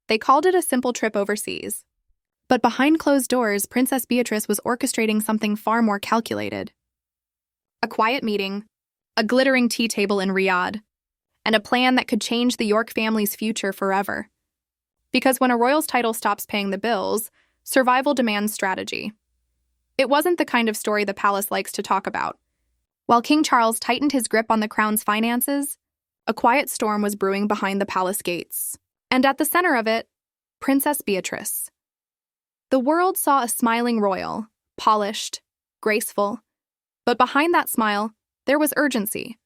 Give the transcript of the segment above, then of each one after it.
They called it a simple trip overseas. But behind closed doors, Princess Beatrice was orchestrating something far more calculated. A quiet meeting, a glittering tea table in Riyadh, and a plan that could change the York family's future forever. Because when a royal's title stops paying the bills, survival demands strategy. It wasn't the kind of story the palace likes to talk about. While King Charles tightened his grip on the crown's finances, a quiet storm was brewing behind the palace gates. And at the center of it, Princess Beatrice. The world saw a smiling royal, polished, graceful, but behind that smile, there was urgency.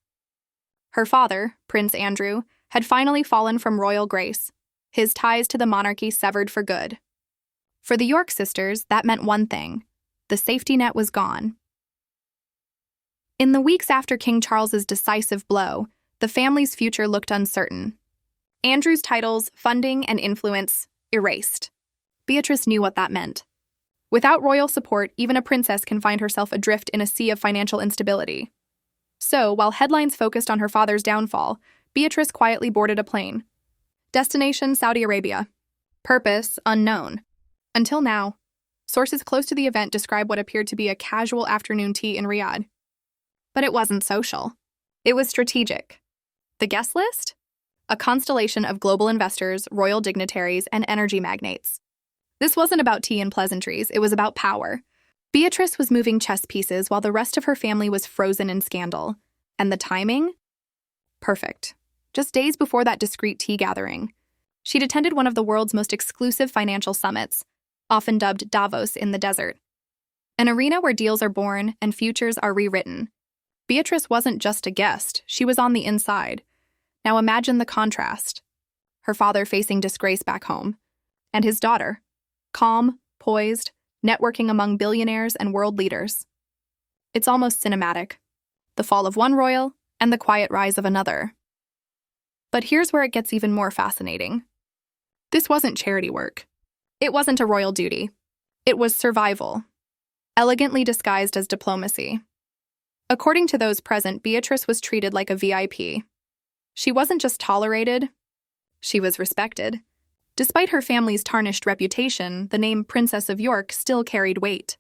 Her father, Prince Andrew, had finally fallen from royal grace, his ties to the monarchy severed for good. For the York sisters, that meant one thing: the safety net was gone. In the weeks after King Charles's decisive blow, the family's future looked uncertain. Andrew's titles, funding, and influence erased. Beatrice knew what that meant. Without royal support, even a princess can find herself adrift in a sea of financial instability. So, while headlines focused on her father's downfall, Beatrice quietly boarded a plane. Destination: Saudi Arabia. Purpose: unknown. Until now, sources close to the event describe what appeared to be a casual afternoon tea in Riyadh. But it wasn't social. It was strategic. The guest list? A constellation of global investors, royal dignitaries, and energy magnates. This wasn't about tea and pleasantries, it was about power. Beatrice was moving chess pieces while the rest of her family was frozen in scandal. And the timing? Perfect. Just days before that discreet tea gathering, she'd attended one of the world's most exclusive financial summits, often dubbed Davos in the desert. An arena where deals are born and futures are rewritten. Beatrice wasn't just a guest, she was on the inside. Now imagine the contrast. Her father facing disgrace back home, and his daughter, calm, poised, networking among billionaires and world leaders. It's almost cinematic. The fall of one royal and the quiet rise of another. But here's where it gets even more fascinating. This wasn't charity work. It wasn't a royal duty. It was survival, elegantly disguised as diplomacy. According to those present, Beatrice was treated like a VIP. She wasn't just tolerated, she was respected. Despite her family's tarnished reputation, the name Princess of York still carried weight.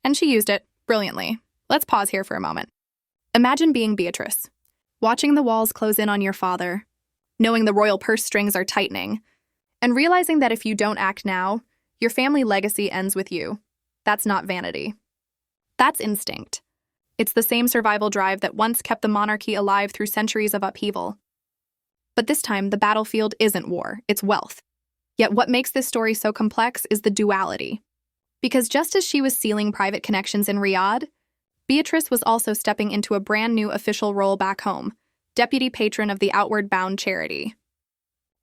And she used it brilliantly. Let's pause here for a moment. Imagine being Beatrice, watching the walls close in on your father, knowing the royal purse strings are tightening, and realizing that if you don't act now, your family legacy ends with you. That's not vanity. That's instinct. It's the same survival drive that once kept the monarchy alive through centuries of upheaval. But this time, the battlefield isn't war, it's wealth. Yet what makes this story so complex is the duality. Because just as she was sealing private connections in Riyadh, Beatrice was also stepping into a brand new official role back home, deputy patron of the Outward Bound charity.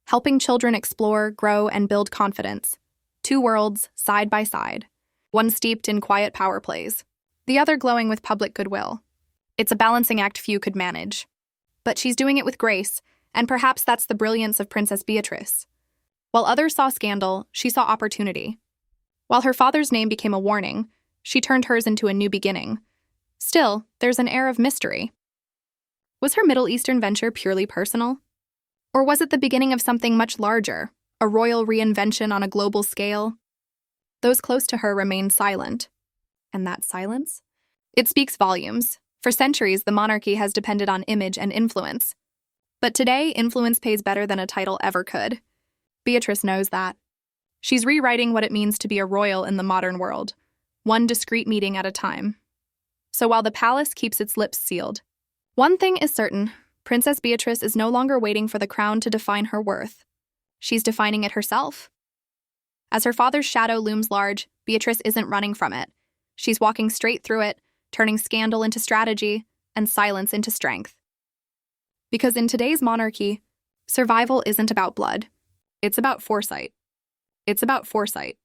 Helping children explore, grow, and build confidence. Two worlds, side by side. One steeped in quiet power plays, the other glowing with public goodwill. It's a balancing act few could manage. But she's doing it with grace, and perhaps that's the brilliance of Princess Beatrice. While others saw scandal, she saw opportunity. While her father's name became a warning, she turned hers into a new beginning. Still, there's an air of mystery. Was her Middle Eastern venture purely personal? Or was it the beginning of something much larger, a royal reinvention on a global scale? Those close to her remained silent. And that silence? It speaks volumes. For centuries, the monarchy has depended on image and influence. But today, influence pays better than a title ever could. Beatrice knows that. She's rewriting what it means to be a royal in the modern world, one discreet meeting at a time. So while the palace keeps its lips sealed, one thing is certain: Princess Beatrice is no longer waiting for the crown to define her worth. She's defining it herself. As her father's shadow looms large, Beatrice isn't running from it. She's walking straight through it, turning scandal into strategy and silence into strength. Because in today's monarchy, survival isn't about blood. It's about foresight. It's about foresight.